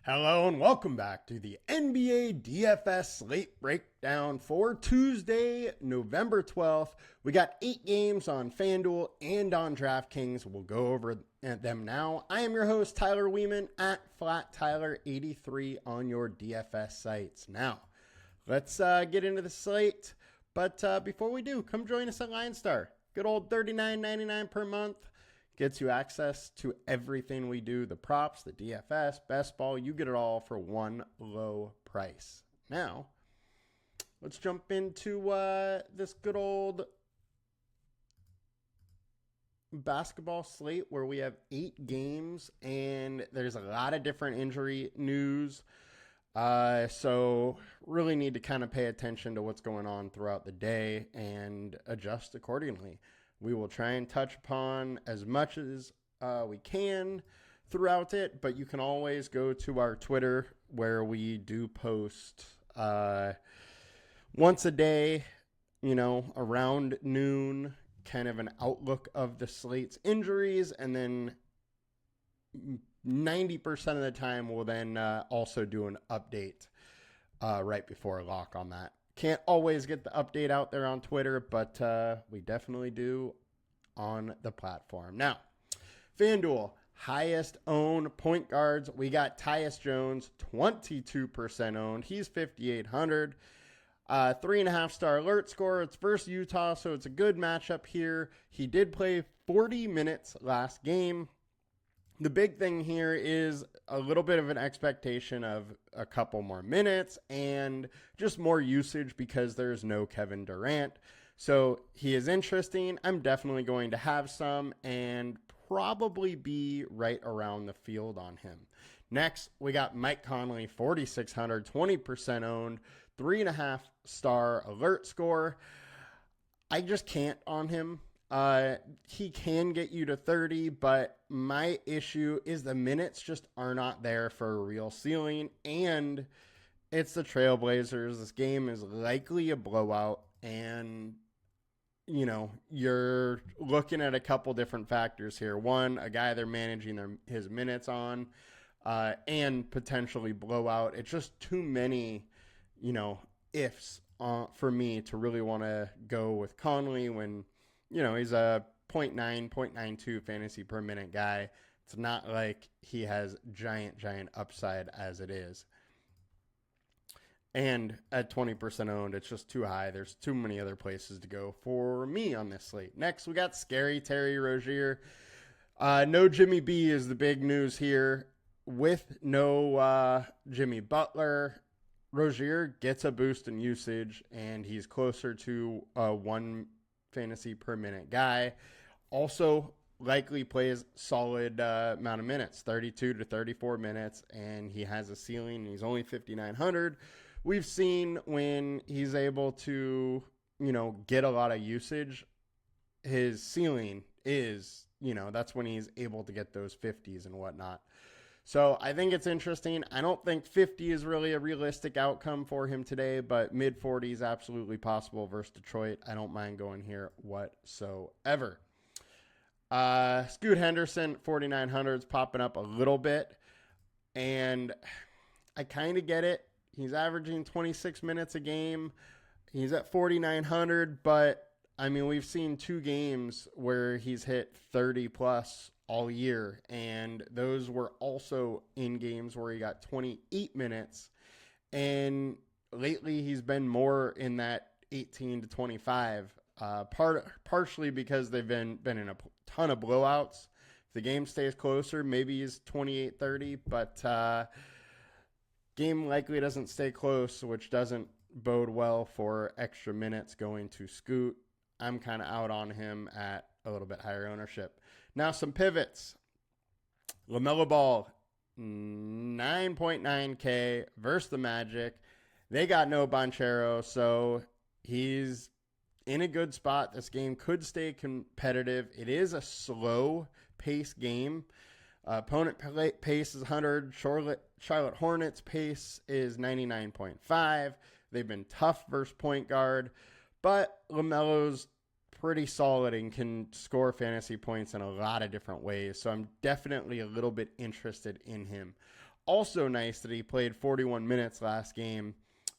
Hello and welcome back to the NBA DFS Slate Breakdown for Tuesday, November 12th. We got 8 games on FanDuel and on Draftkings. We'll go over them now. I am your host, Tyler Wiemann, at FlatTyler83 on your DFS sites. Now, let's get into the slate. But before we do, come join us at LionStar. Good old $39.99 per month. Gets you access to everything we do, the props, the DFS, best ball. You get it all for one low price. Now, let's jump into this good old basketball slate where we have 8 games and there's a lot of different injury news. So really need to kind of pay attention to what's going on throughout the day and adjust accordingly. We will try and touch upon as much as we can throughout it, but you can always go to our Twitter where we do post once a day, around noon, kind of an outlook of the slate's injuries, and then 90% of the time we'll then also do an update right before lock on that. Can't always get the update out there on Twitter, but we definitely do on the platform. Now, FanDuel, highest owned point guards. We got Tyus Jones, 22% owned. He's 5,800. 3.5-star alert score. It's versus Utah, so it's a good matchup here. He did play 40 minutes last game. The big thing here is a little bit of an expectation of a couple more minutes and just more usage because there's no Kevin Durant. So he is interesting. I'm definitely going to have some and probably be right around the field on him. Next, we got Mike Conley, 4,600, 20% owned, 3.5-star alert score. I just can't on him. He can get you to 30, but my issue is the minutes just are not there for a real ceiling, and it's the Trailblazers. This game is likely a blowout, and, you're looking at a couple different factors here. One, a guy they're managing his minutes on, and potentially blowout. It's just too many, ifs for me to really want to go with Conley when he's a 0.92 fantasy per minute guy. It's not like he has giant upside as it is. And at 20% owned, it's just too high. There's too many other places to go for me on this slate. Next, we got Scary Terry Rozier. No Jimmy B is the big news here. With no Jimmy Butler, Rozier gets a boost in usage, and he's closer to one fantasy per minute guy. Also likely plays solid amount of minutes, 32 to 34 minutes, and he has a ceiling. He's only 5,900. We've seen when he's able to, get a lot of usage, his ceiling is, that's when he's able to get those 50s and whatnot. So I think it's interesting. I don't think 50 is really a realistic outcome for him today, but mid-40s absolutely possible versus Detroit. I don't mind going here whatsoever. Scoot Henderson, 4,900s, popping up a little bit, and I kind of get it. He's averaging 26 minutes a game. He's at 4,900, but, we've seen 2 games where he's hit 30-plus all year, and those were also in games where he got 28 minutes, and lately he's been more in that 18 to 25, partially because they've been in a ton of blowouts. If the game stays closer, maybe he's 28-30, but game likely doesn't stay close, which doesn't bode well for extra minutes going to Scoot. I'm kind of out on him at a little bit higher ownership. Now some pivots. LaMelo Ball, 9.9K versus the Magic. They got no Banchero, so he's in a good spot. This game could stay competitive. It is a slow pace game. Opponent pace is 100. Charlotte Hornets pace is 99.5. They've been tough versus point guard, but LaMelo's pretty solid and can score fantasy points in a lot of different ways. So I'm definitely a little bit interested in him. Also nice that he played 41 minutes last game,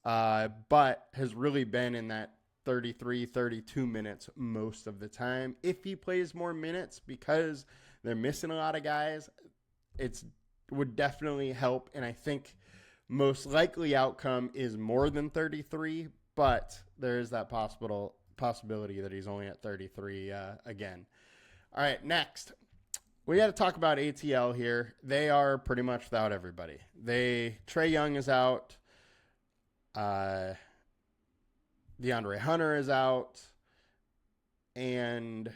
but has really been in that 33, 32 minutes most of the time. If he plays more minutes, because they're missing a lot of guys, it would definitely help. And I think most likely outcome is more than 33, but there is that possibility that he's only at 33 again. All right, next. We got to talk about ATL here. They are pretty much without everybody. Trae Young is out. DeAndre Hunter is out. And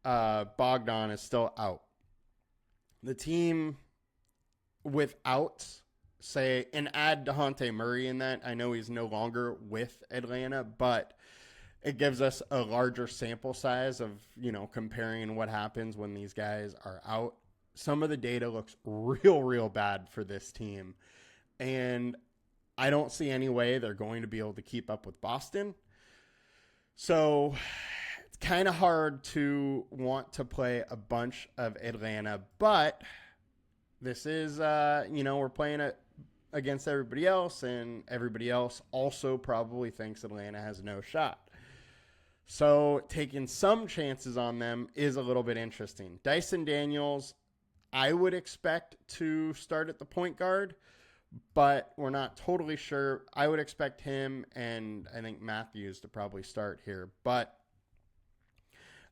Bogdan is still out. The team without, say, and add DeJounte Murray in that. I know he's no longer with Atlanta, but it gives us a larger sample size of, comparing what happens when these guys are out. Some of the data looks real bad for this team. And I don't see any way they're going to be able to keep up with Boston. So it's kind of hard to want to play a bunch of Atlanta. But this is, we're playing it against everybody else. And everybody else also probably thinks Atlanta has no shot. So taking some chances on them is a little bit interesting. Dyson Daniels, I would expect to start at the point guard, but we're not totally sure. I would expect him and I think Matthews to probably start here. But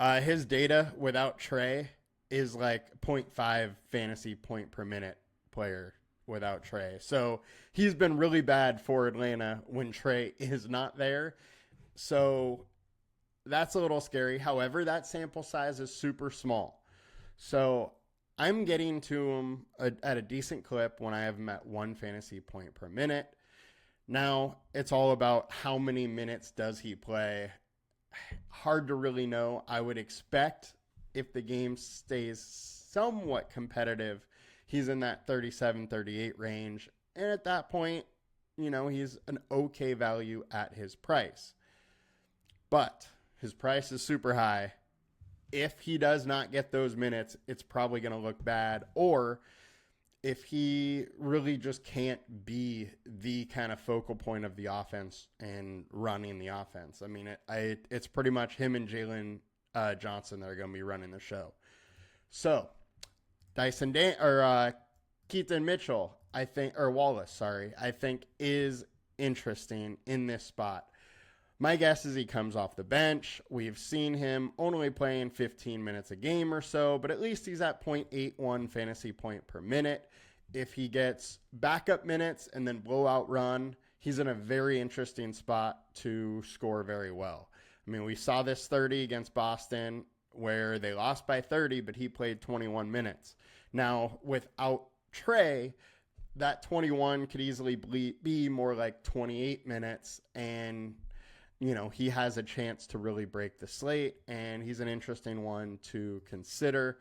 his data without Trae is like 0.5 fantasy point per minute player without Trae. So he's been really bad for Atlanta when Trae is not there. So that's a little scary. However, that sample size is super small. So I'm getting to him at a decent clip when I have him at 1 fantasy point per minute. Now, it's all about how many minutes does he play. Hard to really know. I would expect if the game stays somewhat competitive, he's in that 37, 38 range. And at that point, he's an okay value at his price. But his price is super high. If he does not get those minutes, it's probably going to look bad. Or if he really just can't be the kind of focal point of the offense and running the offense. I mean, it's pretty much him and Jalen Johnson that are going to be running the show. So, Keaton Mitchell, Wallace, I think is interesting in this spot. My guess is he comes off the bench. We've seen him only playing 15 minutes a game or so, but at least he's at 0.81 fantasy point per minute. If he gets backup minutes and then blowout run, he's in a very interesting spot to score very well. I mean, we saw this 30 against Boston where they lost by 30, but he played 21 minutes. Now, without Trae, that 21 could easily be more like 28 minutes, and he has a chance to really break the slate, and he's an interesting one to consider.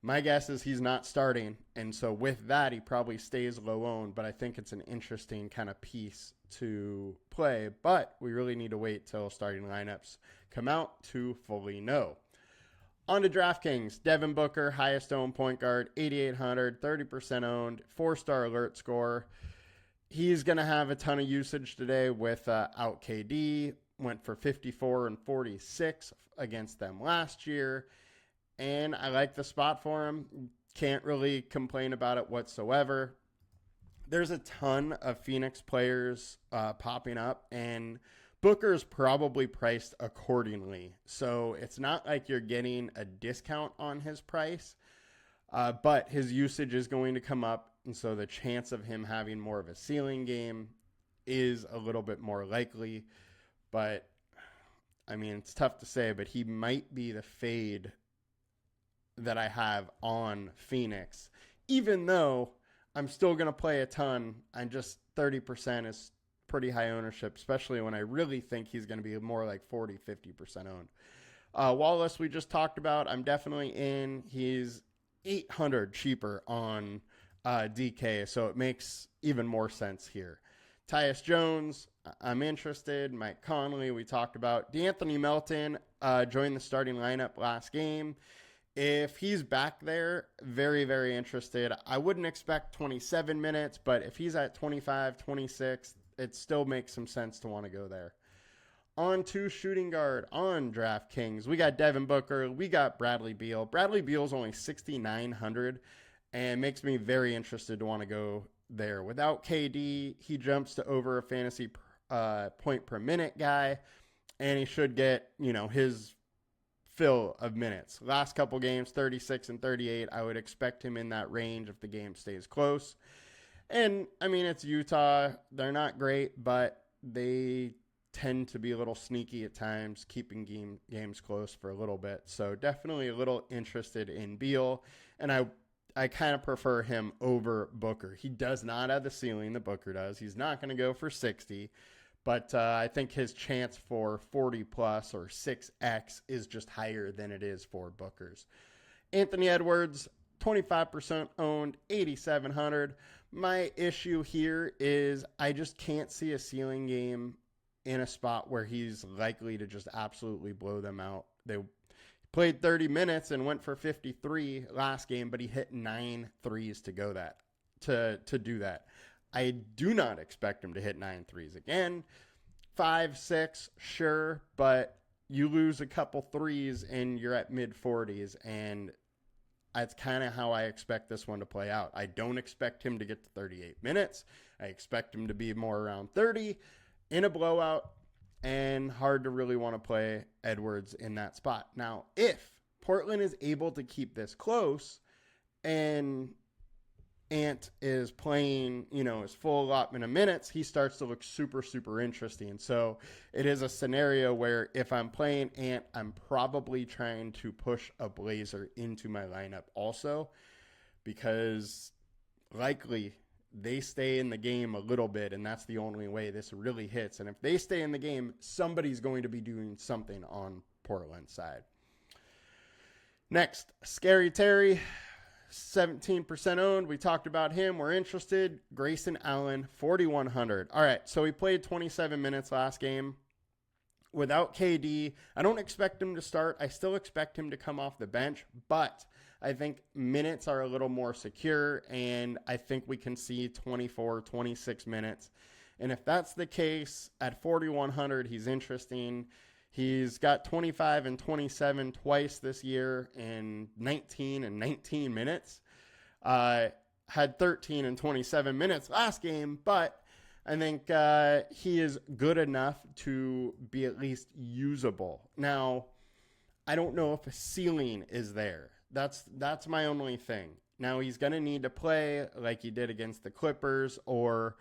My guess is he's not starting, and so with that, he probably stays low owned, but I think it's an interesting kind of piece to play, but we really need to wait till starting lineups come out to fully know. On to DraftKings, Devin Booker, highest owned point guard, 8,800, 30% owned, 4-star alert score. He's going to have a ton of usage today with out KD. Went for 54 and 46 against them last year. And I like the spot for him. Can't really complain about it whatsoever. There's a ton of Phoenix players popping up, and Booker's probably priced accordingly. So it's not like you're getting a discount on his price, but his usage is going to come up. And so the chance of him having more of a ceiling game is a little bit more likely. But, I mean, it's tough to say, but he might be the fade that I have on Phoenix. Even though I'm still going to play a ton, I'm just 30% is pretty high ownership, especially when I really think he's going to be more like 40, 50% owned. Wallace, we just talked about, I'm definitely in. He's 800 cheaper on DK, so it makes even more sense here. Tyus Jones, I'm interested. Mike Conley, we talked about. D'Anthony Melton joined the starting lineup last game. If he's back there, very, very interested. I wouldn't expect 27 minutes, but if he's at 25, 26, it still makes some sense to want to go there. On to shooting guard on DraftKings. We got Devin Booker. We got Bradley Beal. Bradley Beal's only 6,900 and makes me very interested to want to go there. Without KD, he jumps to over a fantasy point per minute guy, and he should get, his fill of minutes. Last couple games, 36 and 38. I would expect him in that range if the game stays close. And, it's Utah. They're not great, but they tend to be a little sneaky at times, keeping games close for a little bit. So definitely a little interested in Beal. And I kind of prefer him over Booker. He does not have the ceiling that Booker does. He's not going to go for 60. But I think his chance for 40 plus or 6x is just higher than it is for Booker's. Anthony Edwards, 25% owned, 8,700. My issue here is I just can't see a ceiling game in a spot where he's likely to just absolutely blow them out. They played 30 minutes and went for 53 last game, but he hit 9 threes to do that. I do not expect him to hit 9 threes again. 5, 6, sure, but you lose a couple threes and you're at mid 40s, and that's kind of how I expect this one to play out. I don't expect him to get to 38 minutes. I expect him to be more around 30 in a blowout, and hard to really want to play Edwards in that spot. Now, if Portland is able to keep this close and Ant is playing, his full allotment of minutes, he starts to look super, super interesting. So it is a scenario where if I'm playing Ant, I'm probably trying to push a Blazer into my lineup also, because likely they stay in the game a little bit, and that's the only way this really hits. And if they stay in the game, somebody's going to be doing something on Portland's side. Next, Scary Terry. 17% owned. We talked about him. We're interested. Grayson Allen, 4,100. All right, so he played 27 minutes last game. Without KD, I don't expect him to start. I still expect him to come off the bench, but I think minutes are a little more secure, and I think we can see 24, 26 minutes. And if that's the case, at 4,100, he's interesting. He's got 25 and 27 twice this year in 19 and 19 minutes. Had 13 and 27 minutes last game, but I think he is good enough to be at least usable. Now, I don't know if a ceiling is there. That's my only thing. Now, he's going to need to play like he did against the Clippers or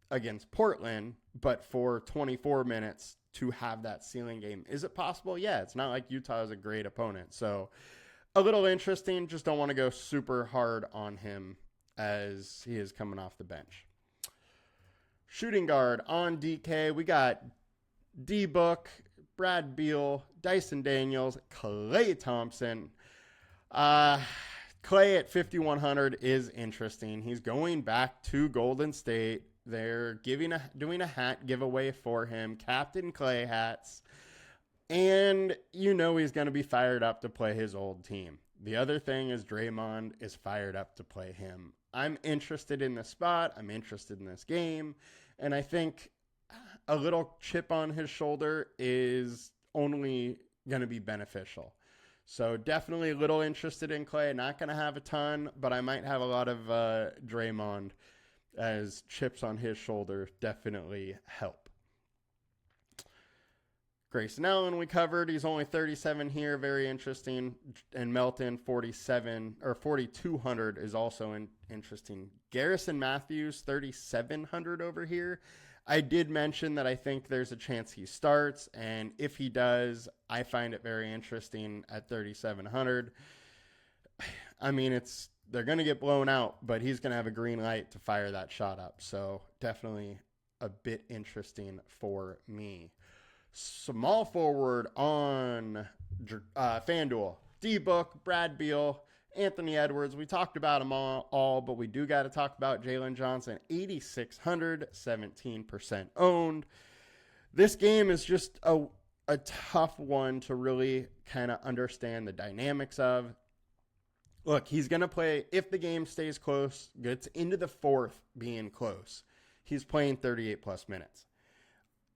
against Portland, but for 24 minutes to have that ceiling game. Is it possible? Yeah, it's not like Utah is a great opponent. So a little interesting. Just don't want to go super hard on him as he is coming off the bench. Shooting guard on DK. We got D-Book, Brad Beal, Dyson Daniels, Klay Thompson. Klay at 5,100 is interesting. He's going back to Golden State. They're doing a hat giveaway for him, Captain Klay hats, and he's going to be fired up to play his old team. The other thing is Draymond is fired up to play him. I'm interested in this spot. I'm interested in this game, and I think a little chip on his shoulder is only going to be beneficial. So definitely a little interested in Klay. Not going to have a ton, but I might have a lot of Draymond, as chips on his shoulder definitely help. Grayson Allen we covered. He's only 37 here. Very interesting. And Melton, 47 or 4,200 is also interesting. Garrison Matthews, 3,700 over here. I did mention that I think there's a chance he starts. And if he does, I find it very interesting at 3,700. They're going to get blown out, but he's going to have a green light to fire that shot up. So definitely a bit interesting for me. Small forward on FanDuel. D-Book, Brad Beal, Anthony Edwards. We talked about them all, but we do got to talk about Jalen Johnson. 8,600, 17% owned. This game is just a tough one to really kind of understand the dynamics of. Look, he's going to play, if the game stays close, gets into the fourth being close, he's playing 38 plus minutes.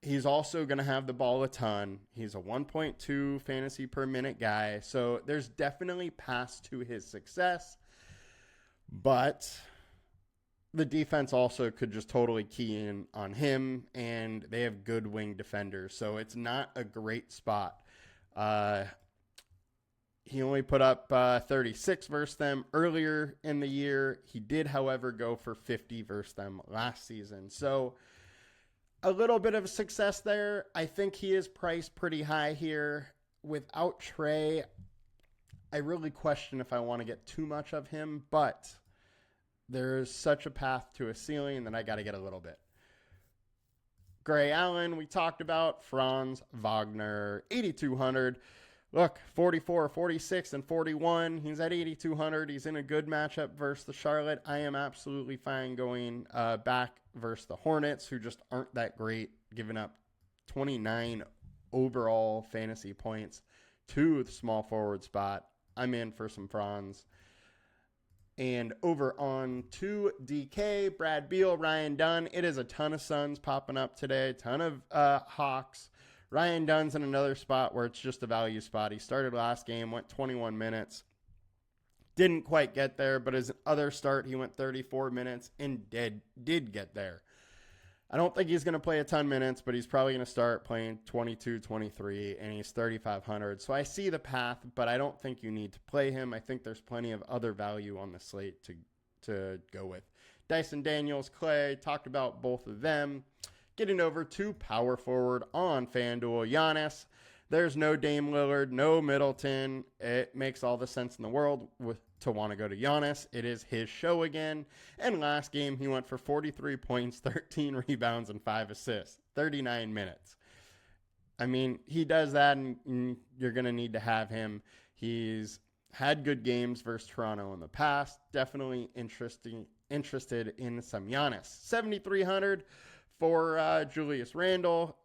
He's also going to have the ball a ton. He's a 1.2 fantasy per minute guy. So there's definitely paths to his success. But the defense also could just totally key in on him. And they have good wing defenders. So it's not a great spot. He only put up 36 versus them earlier in the year. He did, however, go for 50 versus them last season. So a little bit of success there. I think he is priced pretty high here. Without Trey, I really question if I want to get too much of him, but there's such a path to a ceiling that I got to get a little bit. Gray Allen, we talked about. Franz Wagner, 8,200. Look, 44, 46, and 41. He's at 8,200. He's in a good matchup versus the Charlotte. I am absolutely fine going back versus the Hornets, who just aren't that great, giving up 29 overall fantasy points to the small forward spot. I'm in for some Franz. And over on to DK, Brad Beal, Ryan Dunn. It is a ton of Suns popping up today, ton of Hawks. Ryan Dunn's in another spot where it's just a value spot. He started last game, went 21 minutes. Didn't quite get there, but his other start, he went 34 minutes and did get there. I don't think he's going to play a ton of minutes, but he's probably going to start playing 22, 23, and he's 3,500. So I see the path, but I don't think you need to play him. I think there's plenty of other value on the slate to go with. Dyson Daniels, Clay, talked about both of them. Getting over to power forward on FanDuel, Giannis. There's no Dame Lillard, no Middleton. It makes all the sense in the world to want to go to Giannis. It is his show again. And last game, he went for 43 points, 13 rebounds, and 5 assists. 39 minutes. I mean, he does that, and you're going to need to have him. He's had good games versus Toronto in the past. Definitely interested in some Giannis. 7,300 for Julius Randle.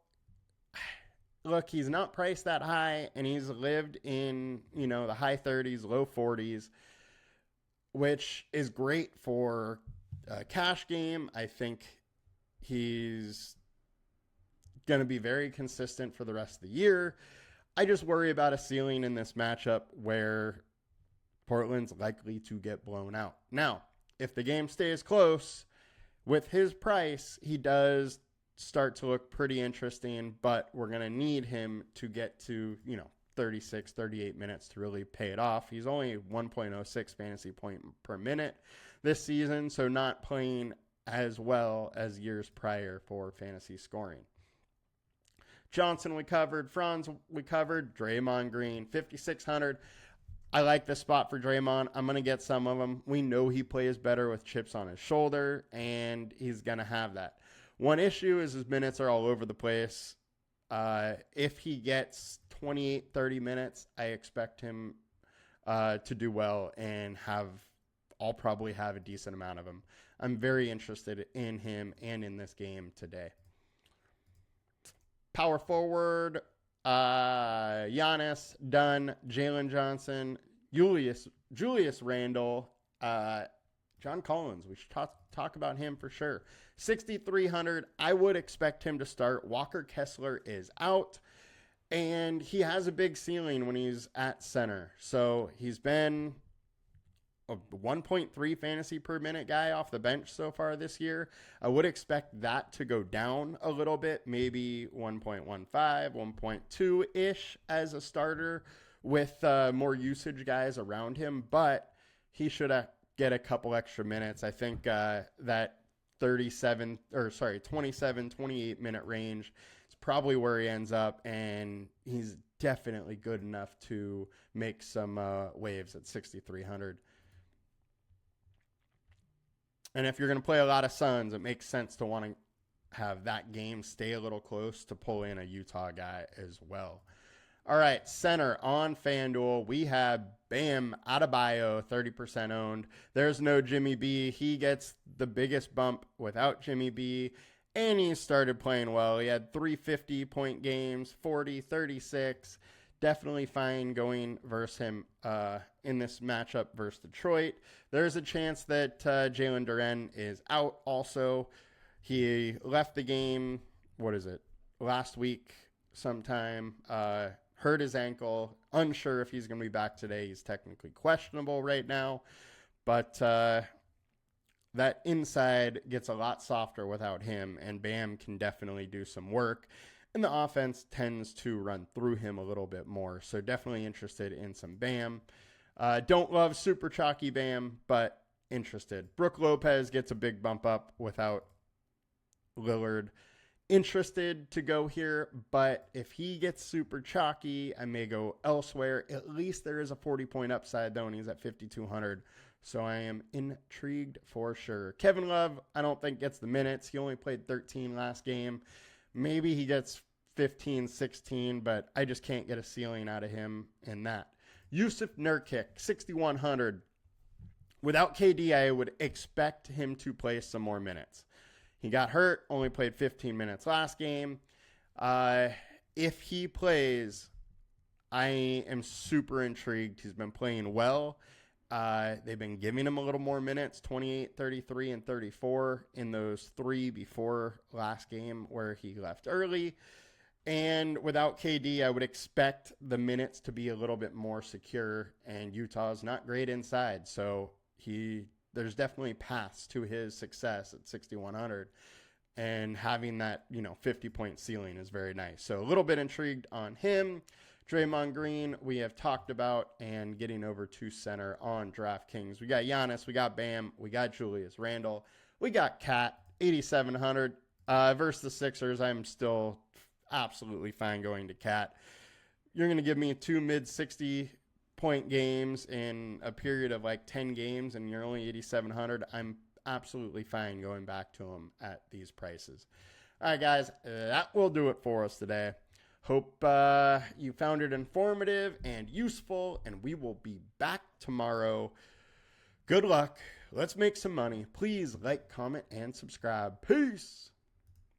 Look, he's not priced that high, and he's lived in, the high 30s, low 40s, which is great for a cash game. I think he's going to be very consistent for the rest of the year. I just worry about a ceiling in this matchup where Portland's likely to get blown out. Now, if the game stays close, with his price, he does start to look pretty interesting, but we're going to need him to get to, 36, 38 minutes to really pay it off. He's only 1.06 fantasy point per minute this season, so not playing as well as years prior for fantasy scoring. Johnson we covered, Franz we covered, Draymond Green, 5,600. I like this spot for Draymond. I'm going to get some of them. We know he plays better with chips on his shoulder, and he's going to have that. One issue is his minutes are all over the place. If he gets 28, 30 minutes, I expect him to do well and I'll probably have a decent amount of him. I'm very interested in him and in this game today. Power forward, Giannis, Dunn, Jalen Johnson, Julius Randle, John Collins. We should talk about him for sure. 6,300. I would expect him to start. Walker Kessler is out, and he has a big ceiling when he's at center. So he's been a 1.3 fantasy per minute guy off the bench so far this year. I would expect that to go down a little bit, maybe 1.15, 1.2-ish as a starter with more usage guys around him, but he should get a couple extra minutes. I think that 27, 28 minute range is probably where he ends up, and he's definitely good enough to make some waves at 6,300. And if you're going to play a lot of Suns, it makes sense to want to have that game stay a little close to pull in a Utah guy as well. All right, center on FanDuel, we have Bam Adebayo, 30% owned. There's no Jimmy B. He gets the biggest bump without Jimmy B. and he started playing well. He had 3 50-point games, 40, 36. Definitely fine going versus him in this matchup versus Detroit. There's a chance that Jalen Duren is out also. He left the game, last week sometime. Hurt his ankle. Unsure if he's going to be back today. He's technically questionable right now. But that inside gets a lot softer without him, and Bam can definitely do some work. And the offense tends to run through him a little bit more. So definitely interested in some Bam. Don't love super chalky Bam, but interested. Brook Lopez gets a big bump up without Lillard. Interested to go here, but if he gets super chalky, I may go elsewhere. At least there is a 40-point upside, though, and he's at 5,200. So I am intrigued for sure. Kevin Love, I don't think gets the minutes. He only played 13 last game. Maybe he gets 15, 16, but I just can't get a ceiling out of him in that. Yusuf Nurkic, 6,100. Without KD, I would expect him to play some more minutes. He got hurt, only played 15 minutes last game. If he plays, I am super intrigued. He's been playing well. They've been giving him a little more minutes, 28, 33, and 34 in those 3 before last game where he left early. And without KD, I would expect the minutes to be a little bit more secure, and Utah's not great inside. So there's definitely paths to his success at 6,100, and having that, 50-point ceiling is very nice. So a little bit intrigued on him. Draymond Green, we have talked about, and getting over to center on DraftKings. We got Giannis, we got Bam, we got Julius Randle, we got Cat, 8,700. Versus the Sixers, I'm still absolutely fine going to Cat. You're going to give me 2 mid-60-point games in a period of like 10 games, and you're only 8,700. I'm absolutely fine going back to him at these prices. All right, guys, that will do it for us today. Hope you found it informative and useful, and we will be back tomorrow. Good luck. Let's make some money. Please like, comment, and subscribe. Peace.